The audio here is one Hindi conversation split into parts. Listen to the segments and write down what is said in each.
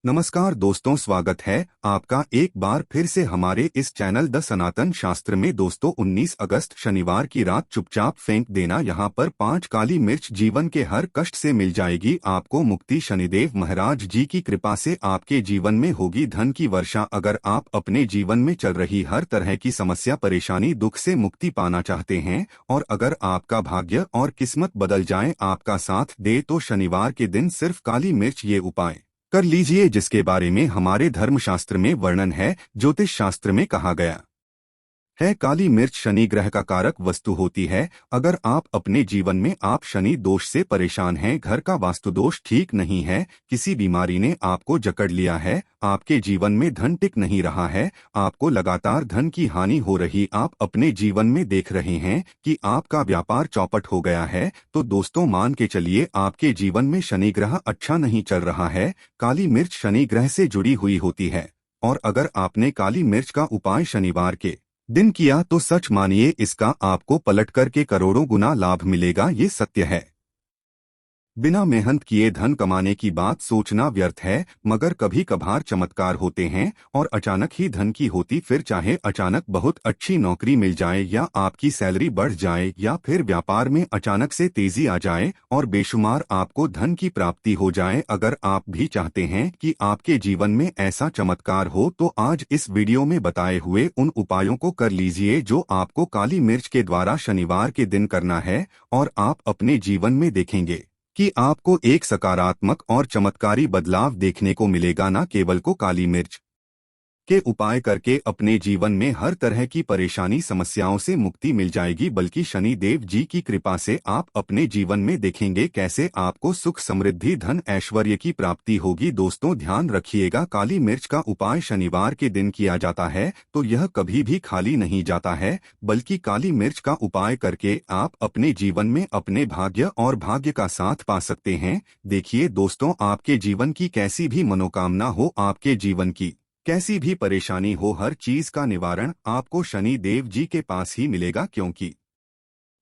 नमस्कार दोस्तों, स्वागत है आपका एक बार फिर से हमारे इस चैनल द सनातन शास्त्र में। दोस्तों 19 अगस्त शनिवार की रात चुपचाप फेंक देना यहाँ पर 5 काली मिर्च, जीवन के हर कष्ट से मिल जाएगी आपको मुक्ति। शनिदेव महाराज जी की कृपा से आपके जीवन में होगी धन की वर्षा। अगर आप अपने जीवन में चल रही हर तरह की समस्या, परेशानी, दुख से मुक्ति पाना चाहते हैं और अगर आपका भाग्य और किस्मत बदल जाए, आपका साथ दे, तो शनिवार के दिन सिर्फ काली मिर्च ये उपाय कर लीजिए, जिसके बारे में हमारे धर्मशास्त्र में वर्णन है, ज्योतिष शास्त्र में कहा गया है। काली मिर्च शनि ग्रह का कारक वस्तु होती है। अगर आप अपने जीवन में आप शनि दोष से परेशान हैं, घर का वास्तु दोष ठीक नहीं है, किसी बीमारी ने आपको जकड़ लिया है, आपके जीवन में धन टिक नहीं रहा है, आपको लगातार धन की हानि हो रही, आप अपने जीवन में देख रहे हैं कि आपका व्यापार चौपट हो गया है, तो दोस्तों मान के चलिए आपके जीवन में शनि ग्रह अच्छा नहीं चल रहा है। काली मिर्च शनि ग्रह से जुड़ी हुई होती है और अगर आपने काली मिर्च का उपाय शनिवार के दिन किया तो सच मानिए इसका आपको पलट करके करोड़ों गुना लाभ मिलेगा, ये सत्य है। बिना मेहनत किए धन कमाने की बात सोचना व्यर्थ है, मगर कभी कभार चमत्कार होते हैं और अचानक ही धन की होती। फिर चाहे अचानक बहुत अच्छी नौकरी मिल जाए या आपकी सैलरी बढ़ जाए या फिर व्यापार में अचानक से तेजी आ जाए और बेशुमार आपको धन की प्राप्ति हो जाए। अगर आप भी चाहते हैं कि आपके जीवन में ऐसा चमत्कार हो तो आज इस वीडियो में बताए हुए उन उपायों को कर लीजिए जो आपको काली मिर्च के द्वारा शनिवार के दिन करना है और आप अपने जीवन में देखेंगे कि आपको एक सकारात्मक और चमत्कारी बदलाव देखने को मिलेगा। न केवल को काली मिर्च के उपाय करके अपने जीवन में हर तरह की परेशानी, समस्याओं से मुक्ति मिल जाएगी, बल्कि शनि देव जी की कृपा से आप अपने जीवन में देखेंगे कैसे आपको सुख, समृद्धि, धन, ऐश्वर्य की प्राप्ति होगी। दोस्तों ध्यान रखिएगा, काली मिर्च का उपाय शनिवार के दिन किया जाता है तो यह कभी भी खाली नहीं जाता है, बल्कि काली मिर्च का उपाय करके आप अपने जीवन में अपने भाग्य और भाग्य का साथ पा सकते हैं। देखिए दोस्तों, आपके जीवन की कैसी भी मनोकामना हो, आपके जीवन की कैसी भी परेशानी हो, हर चीज का निवारण आपको शनि देव जी के पास ही मिलेगा, क्योंकि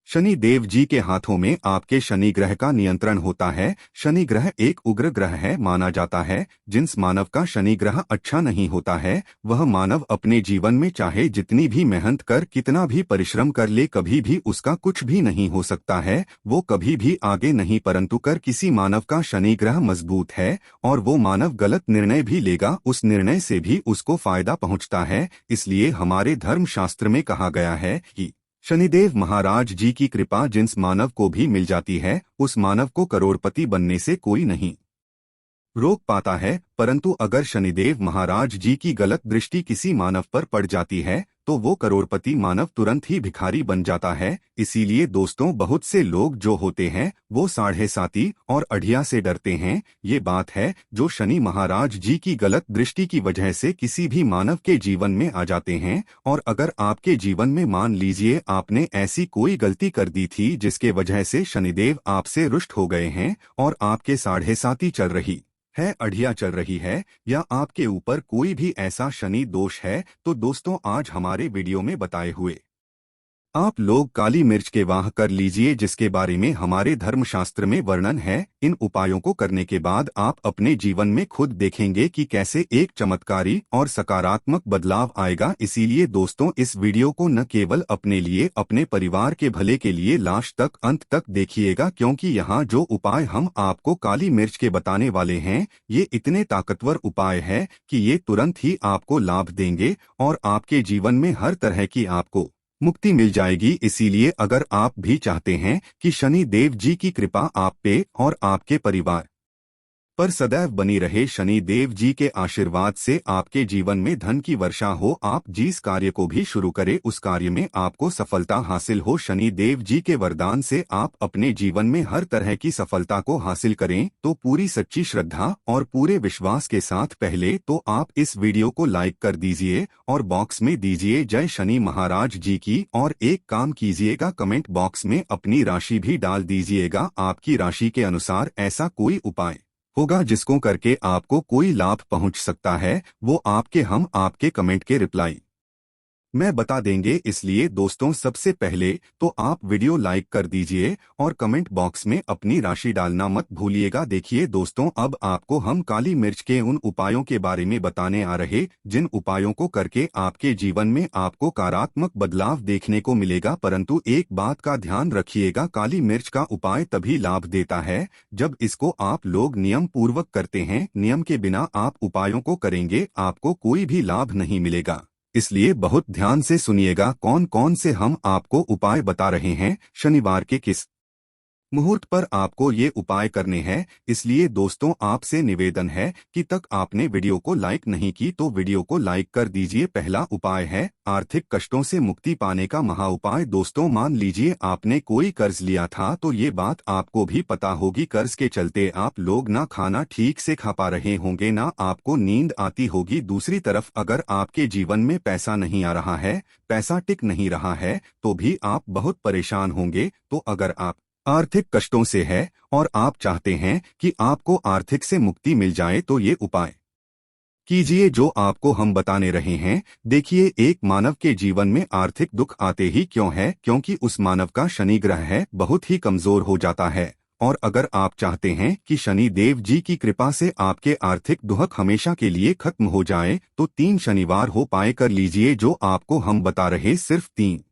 शनि देव जी के हाथों में आपके शनि ग्रह का नियंत्रण होता है। शनि ग्रह एक उग्र ग्रह है माना जाता है। जिस मानव का शनि ग्रह अच्छा नहीं होता है, वह मानव अपने जीवन में चाहे जितनी भी मेहनत कर, कितना भी परिश्रम कर ले, कभी भी उसका कुछ भी नहीं हो सकता है, वो कभी भी आगे नहीं। परंतु कर किसी मानव का शनि ग्रह मजबूत है और वो मानव गलत निर्णय भी लेगा, उस निर्णय से भी उसको फायदा पहुंचता है। इसलिए हमारे धर्मशास्त्र में कहा गया है कि शनिदेव महाराज जी की कृपा जिस मानव को भी मिल जाती है, उस मानव को करोड़पति बनने से कोई नहीं रोक पाता है। परंतु अगर शनिदेव महाराज जी की गलत दृष्टि किसी मानव पर पड़ जाती है तो वो करोड़पति मानव तुरंत ही भिखारी बन जाता है। इसीलिए दोस्तों, बहुत से लोग जो होते हैं वो साढ़े साती और अढ़िया से डरते हैं। ये बात है जो शनि महाराज जी की गलत दृष्टि की वजह से किसी भी मानव के जीवन में आ जाते हैं। और अगर आपके जीवन में मान लीजिए आपने ऐसी कोई गलती कर दी थी जिसके वजह से शनिदेव आपसे रुष्ट हो गए हैं और आपके साढ़े साती चल रही है, अढ़िया चल रही है, या आपके ऊपर कोई भी ऐसा शनि दोष है, तो दोस्तों आज हमारे वीडियो में बताए हुए आप लोग काली मिर्च के वाह कर लीजिए, जिसके बारे में हमारे धर्मशास्त्र में वर्णन है। इन उपायों को करने के बाद आप अपने जीवन में खुद देखेंगे कि कैसे एक चमत्कारी और सकारात्मक बदलाव आएगा। इसीलिए दोस्तों, इस वीडियो को न केवल अपने लिए, अपने परिवार के भले के लिए लास्ट तक, अंत तक देखिएगा, क्योंकि यहाँ जो उपाय हम आपको काली मिर्च के बताने वाले हैं, ये इतने ताकतवर उपाय है कि ये तुरंत ही आपको लाभ देंगे और आपके जीवन में हर तरह की आपको मुक्ति मिल जाएगी। इसीलिए अगर आप भी चाहते हैं कि शनि देव जी की कृपा आप पे और आपके परिवार पर सदैव बनी रहे, शनि देव जी के आशीर्वाद से आपके जीवन में धन की वर्षा हो, आप जिस कार्य को भी शुरू करें उस कार्य में आपको सफलता हासिल हो, शनि देव जी के वरदान से आप अपने जीवन में हर तरह की सफलता को हासिल करें, तो पूरी सच्ची श्रद्धा और पूरे विश्वास के साथ पहले तो आप इस वीडियो को लाइक कर दीजिए और बॉक्स में दीजिए जय शनि महाराज जी की, और एक काम कीजिएगा, कमेंट बॉक्स में अपनी राशि भी डाल दीजिएगा। आपकी राशि के अनुसार ऐसा कोई उपाय होगा जिसको करके आपको कोई लाभ पहुंच सकता है, वो हम आपके कमेंट के रिप्लाई मैं बता देंगे, इसलिए दोस्तों सबसे पहले तो आप वीडियो लाइक कर दीजिए और कमेंट बॉक्स में अपनी राशि डालना मत भूलिएगा। देखिए दोस्तों, अब आपको हम काली मिर्च के उन उपायों के बारे में बताने आ रहे जिन उपायों को करके आपके जीवन में आपको सकारात्मक बदलाव देखने को मिलेगा। परंतु एक बात का ध्यान रखिएगा, काली मिर्च का उपाय तभी लाभ देता है जब इसको आप लोग नियम पूर्वक करते हैं। नियम के बिना आप उपायों को करेंगे, आपको कोई भी लाभ नहीं मिलेगा। इसलिए बहुत ध्यान से सुनिएगा कौन कौन से हम आपको उपाय बता रहे हैं, शनिवार के किस मुहूर्त पर आपको ये उपाय करने हैं। इसलिए दोस्तों आपसे निवेदन है कि तक आपने वीडियो को लाइक नहीं की तो वीडियो को लाइक कर दीजिए। पहला उपाय है आर्थिक कष्टों से मुक्ति पाने का महा उपाय। दोस्तों मान लीजिए आपने कोई कर्ज लिया था, तो ये बात आपको भी पता होगी, कर्ज के चलते आप लोग ना खाना ठीक से खा पा रहे होंगे, ना आपको नींद आती होगी। दूसरी तरफ अगर आपके जीवन में पैसा नहीं आ रहा है, पैसा टिक नहीं रहा है, तो भी आप बहुत परेशान होंगे। तो अगर आप आर्थिक कष्टों से है और आप चाहते हैं कि आपको आर्थिक से मुक्ति मिल जाए, तो ये उपाय कीजिए जो आपको हम बताने रहे हैं। देखिए, एक मानव के जीवन में आर्थिक दुख आते ही क्यों है? क्योंकि उस मानव का शनि ग्रह है बहुत ही कमजोर हो जाता है। और अगर आप चाहते हैं कि शनि देव जी की कृपा से आपके आर्थिक दुख हमेशा के लिए खत्म हो जाए, तो 3 शनिवार हो पाए कर लीजिए जो आपको हम बता रहे, सिर्फ 3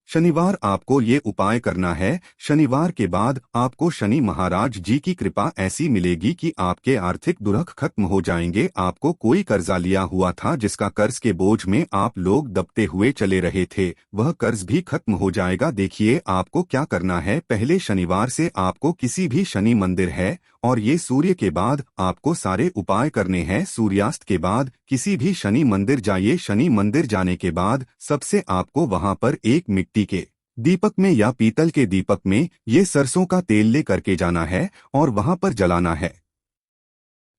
शनिवार आपको ये उपाय करना है। शनिवार के बाद आपको शनि महाराज जी की कृपा ऐसी मिलेगी कि आपके आर्थिक दुख खत्म हो जाएंगे। आपको कोई कर्जा लिया हुआ था जिसका कर्ज के बोझ में आप लोग दबते हुए चले रहे थे, वह कर्ज भी खत्म हो जाएगा। देखिए आपको क्या करना है, पहले शनिवार से आपको किसी भी शनि मंदिर है और ये सूर्य के बाद आपको सारे उपाय करने हैं। सूर्यास्त के बाद किसी भी शनि मंदिर जाइए। शनि मंदिर जाने के बाद सबसे आपको वहां पर एक मिट्टी के दीपक में या पीतल के दीपक में ये सरसों का तेल ले करके जाना है और वहां पर जलाना है।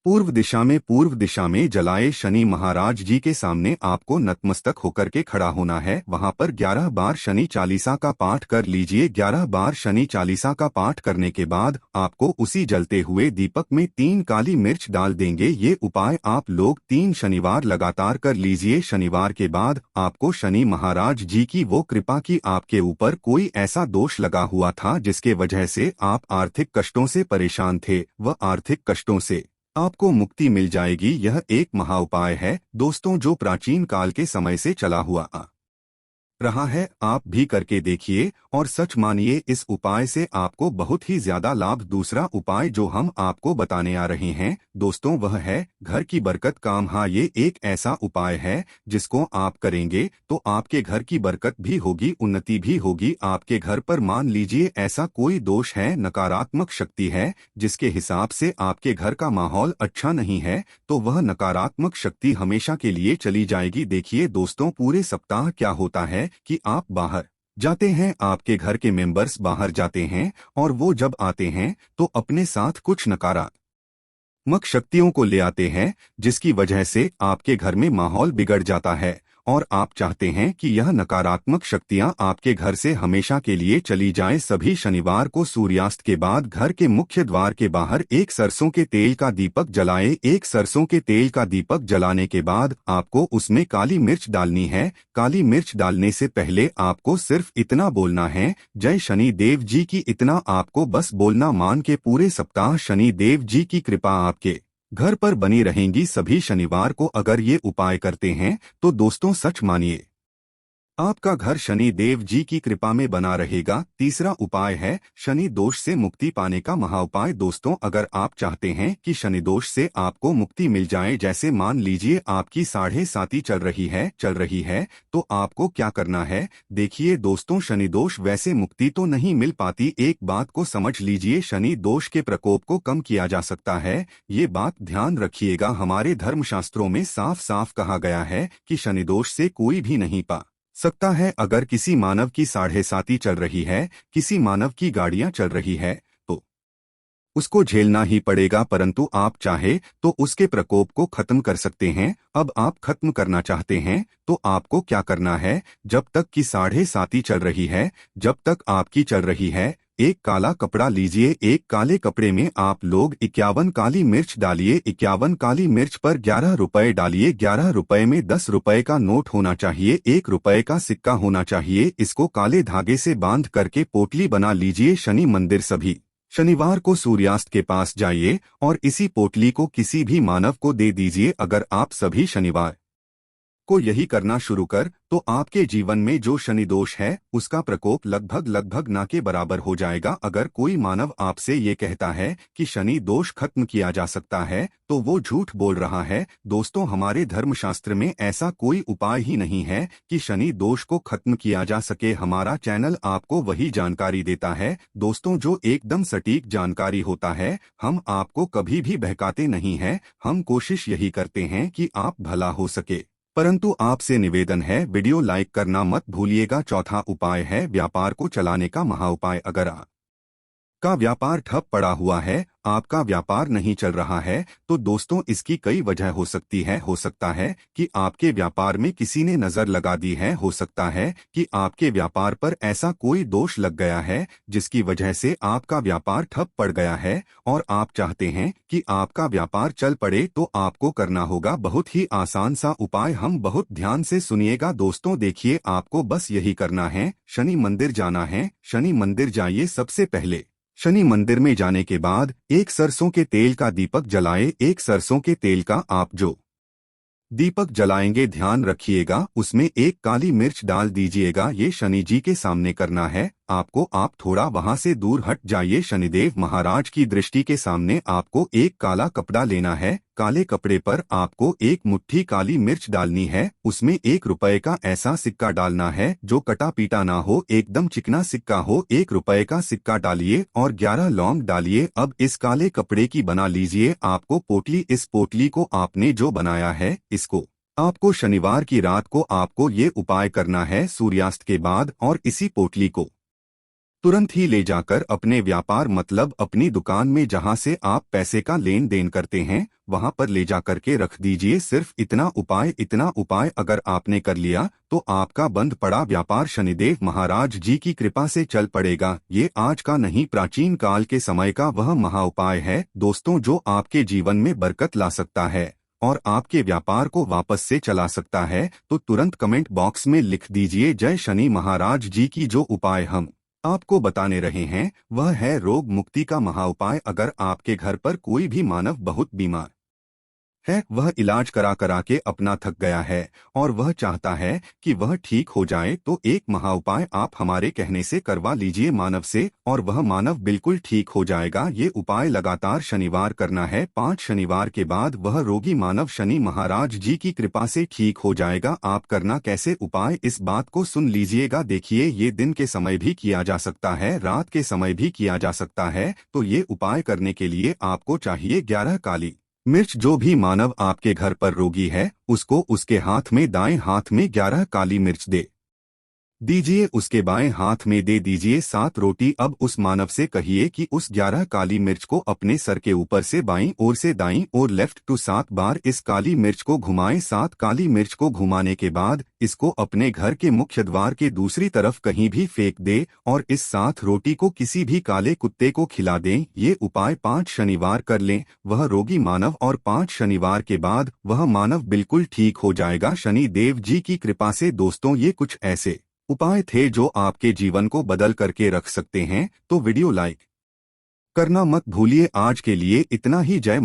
पूर्व दिशा में जलाए शनि महाराज जी के सामने आपको नतमस्तक होकर के खड़ा होना है। वहां पर 11 बार शनि चालीसा का पाठ कर लीजिए। 11 बार शनि चालीसा का पाठ करने के बाद आपको उसी जलते हुए दीपक में 3 काली मिर्च डाल देंगे। ये उपाय आप लोग 3 शनिवार लगातार कर लीजिए। शनिवार के बाद आपको शनि महाराज जी की वो कृपा की आपके ऊपर कोई ऐसा दोष लगा हुआ था जिसके वजह से आप आर्थिक कष्टों से परेशान थे, वह आर्थिक कष्टों से आपको मुक्ति मिल जाएगी। यह एक महा उपाय है दोस्तों जो प्राचीन काल के समय से चला हुआ आ रहा है। आप भी करके देखिए और सच मानिए इस उपाय से आपको बहुत ही ज्यादा लाभ। दूसरा उपाय जो हम आपको बताने आ रहे हैं दोस्तों, वह है घर की बरकत काम। हाँ, ये एक ऐसा उपाय है जिसको आप करेंगे तो आपके घर की बरकत भी होगी, उन्नति भी होगी। आपके घर पर मान लीजिए ऐसा कोई दोष है, नकारात्मक शक्ति है जिसके हिसाब से आपके घर का माहौल अच्छा नहीं है, तो वह नकारात्मक शक्ति हमेशा के लिए चली जाएगी। देखिए दोस्तों, पूरे सप्ताह क्या होता है कि आप बाहर जाते हैं, आपके घर के मेंबर्स बाहर जाते हैं और वो जब आते हैं तो अपने साथ कुछ नकारात्मक शक्तियों को ले आते हैं, जिसकी वजह से आपके घर में माहौल बिगड़ जाता है। और आप चाहते हैं कि यह नकारात्मक शक्तियां आपके घर से हमेशा के लिए चली जाएं। सभी शनिवार को सूर्यास्त के बाद घर के मुख्य द्वार के बाहर एक सरसों के तेल का दीपक जलाएं। एक सरसों के तेल का दीपक जलाने के बाद आपको उसमें काली मिर्च डालनी है। काली मिर्च डालने से पहले आपको सिर्फ इतना बोलना है, जय शनि देव जी की। इतना आपको बस बोलना। मान के पूरे सप्ताह शनि देव जी की कृपा आपके घर पर बनी रहेंगी। सभी शनिवार को अगर ये उपाय करते हैं तो दोस्तों सच मानिए आपका घर शनि देव जी की कृपा में बना रहेगा। तीसरा उपाय है शनि दोष से मुक्ति पाने का महा उपाय। दोस्तों अगर आप चाहते हैं कि शनि दोष से आपको मुक्ति मिल जाए, जैसे मान लीजिए आपकी 7.5 चल रही है, तो आपको क्या करना है? देखिए दोस्तों, शनि दोष वैसे मुक्ति तो नहीं मिल पाती। एक बात को समझ लीजिए, शनि दोष के प्रकोप को कम किया जा सकता है। ये बात ध्यान रखिएगा, हमारे धर्मशास्त्रों में साफ साफ कहा गया है कि शनि दोष से कोई भी नहीं पा सकता है। अगर किसी मानव की 7.5 चल रही है, किसी मानव की गाड़ियां चल रही है, तो उसको झेलना ही पड़ेगा। परंतु आप चाहे तो उसके प्रकोप को खत्म कर सकते हैं। अब आप खत्म करना चाहते हैं तो आपको क्या करना है? जब तक की 7.5 चल रही है, जब तक आपकी चल रही है, एक काला कपड़ा लीजिए। एक काले कपड़े में आप लोग 51 काली मिर्च डालिए। 51 काली मिर्च पर 11 रुपए डालिए। 11 रुपए में 10 रुपए का नोट होना चाहिए, 1 रुपए का सिक्का होना चाहिए। इसको काले धागे से बांध करके पोटली बना लीजिए। शनि मंदिर सभी शनिवार को सूर्यास्त के पास जाइए और इसी पोटली को किसी भी मानव को दे दीजिए। अगर आप सभी शनिवार को यही करना शुरू कर तो आपके जीवन में जो शनि दोष है उसका प्रकोप लगभग ना के बराबर हो जाएगा। अगर कोई मानव आपसे ये कहता है कि शनि दोष खत्म किया जा सकता है तो वो झूठ बोल रहा है। दोस्तों, हमारे धर्मशास्त्र में ऐसा कोई उपाय ही नहीं है कि शनि दोष को खत्म किया जा सके। हमारा चैनल आपको वही जानकारी देता है दोस्तों जो एकदम सटीक जानकारी होता है। हम आपको कभी भी बहकाते नहीं हैं। हम कोशिश यही करते हैं कि आप भला हो सके। परंतु आपसे निवेदन है, वीडियो लाइक करना मत भूलिएगा। चौथा उपाय है व्यापार को चलाने का महाउपाय। अगर का व्यापार ठप पड़ा हुआ है, आपका व्यापार नहीं चल रहा है, तो दोस्तों इसकी कई वजह हो सकती है। हो सकता है कि आपके व्यापार में किसी ने नजर लगा दी है। हो सकता है कि आपके व्यापार पर ऐसा कोई दोष लग गया है जिसकी वजह से आपका व्यापार ठप पड़ गया है और आप चाहते हैं कि आपका व्यापार चल पड़े। तो आपको करना होगा बहुत ही आसान सा उपाय। हम बहुत ध्यान से सुनिएगा दोस्तों। देखिए, आपको बस यही करना है, शनि मंदिर जाना है। शनि मंदिर जाइए। सबसे पहले शनि मंदिर में जाने के बाद एक सरसों के तेल का दीपक जलाए। एक सरसों के तेल का आप जो दीपक जलाएंगे, ध्यान रखिएगा उसमें एक काली मिर्च डाल दीजिएगा। ये शनि जी के सामने करना है आपको। आप थोड़ा वहां से दूर हट जाइए। शनिदेव महाराज की दृष्टि के सामने आपको एक काला कपड़ा लेना है। काले कपड़े पर आपको एक मुट्ठी काली मिर्च डालनी है। उसमें 1 रुपए का ऐसा सिक्का डालना है जो कटा पीटा ना हो, एकदम चिकना सिक्का हो। 1 रुपए का सिक्का डालिए और 11 लौंग डालिए। अब इस काले कपड़े की बना लीजिए आपको पोटली। इस पोटली को आपने जो बनाया है इसको आपको शनिवार की रात को आपको ये उपाय करना है सूर्यास्त के बाद। और इसी पोटली को तुरंत ही ले जाकर अपने व्यापार मतलब अपनी दुकान में जहां से आप पैसे का लेन देन करते हैं वहां पर ले जाकर के रख दीजिए। सिर्फ इतना उपाय अगर आपने कर लिया तो आपका बंद पड़ा व्यापार शनिदेव महाराज जी की कृपा से चल पड़ेगा। ये आज का नहीं, प्राचीन काल के समय का वह महाउपाय है दोस्तों जो आपके जीवन में बरकत ला सकता है और आपके व्यापार को वापस से चला सकता है। तो तुरंत कमेंट बॉक्स में लिख दीजिए, जय शनि महाराज जी की। जो उपाय हम आपको बताने रहे हैं वह है रोग मुक्ति का महाउपाय। अगर आपके घर पर कोई भी मानव बहुत बीमार है, वह इलाज करा के अपना थक गया है और वह चाहता है कि वह ठीक हो जाए, तो एक महाउपाय आप हमारे कहने से करवा लीजिए मानव से और वह मानव बिल्कुल ठीक हो जाएगा। ये उपाय लगातार शनिवार करना है। 5 शनिवार के बाद वह रोगी मानव शनि महाराज जी की कृपा से ठीक हो जाएगा। आप करना कैसे उपाय, इस बात को सुन लीजिएगा। देखिए, ये दिन के समय भी किया जा सकता है, रात के समय भी किया जा सकता है। तो ये उपाय करने के लिए आपको चाहिए 11 काली मिर्च। जो भी मानव आपके घर पर रोगी है उसको उसके हाथ में दाएं हाथ में 11 काली मिर्च दे दीजिए, उसके बाएं हाथ में दे दीजिए 7 रोटी। अब उस मानव से कहिए कि उस 11 काली मिर्च को अपने सर के ऊपर से बाईं ओर से दाईं ओर लेफ्ट टू 7 बार इस काली मिर्च को घुमाएं। 7 काली मिर्च को घुमाने के बाद इसको अपने घर के मुख्य द्वार के दूसरी तरफ कहीं भी फेंक दे और इस 7 रोटी को किसी भी काले कुत्ते को खिला दें। ये उपाय 5 शनिवार कर लें वह रोगी मानव और 5 शनिवार के बाद वह मानव बिल्कुल ठीक हो जाएगा शनि देव जी की कृपा से। दोस्तों, ये कुछ ऐसे उपाय थे जो आपके जीवन को बदल करके रख सकते हैं। तो वीडियो लाइक करना मत भूलिए। आज के लिए इतना ही। जय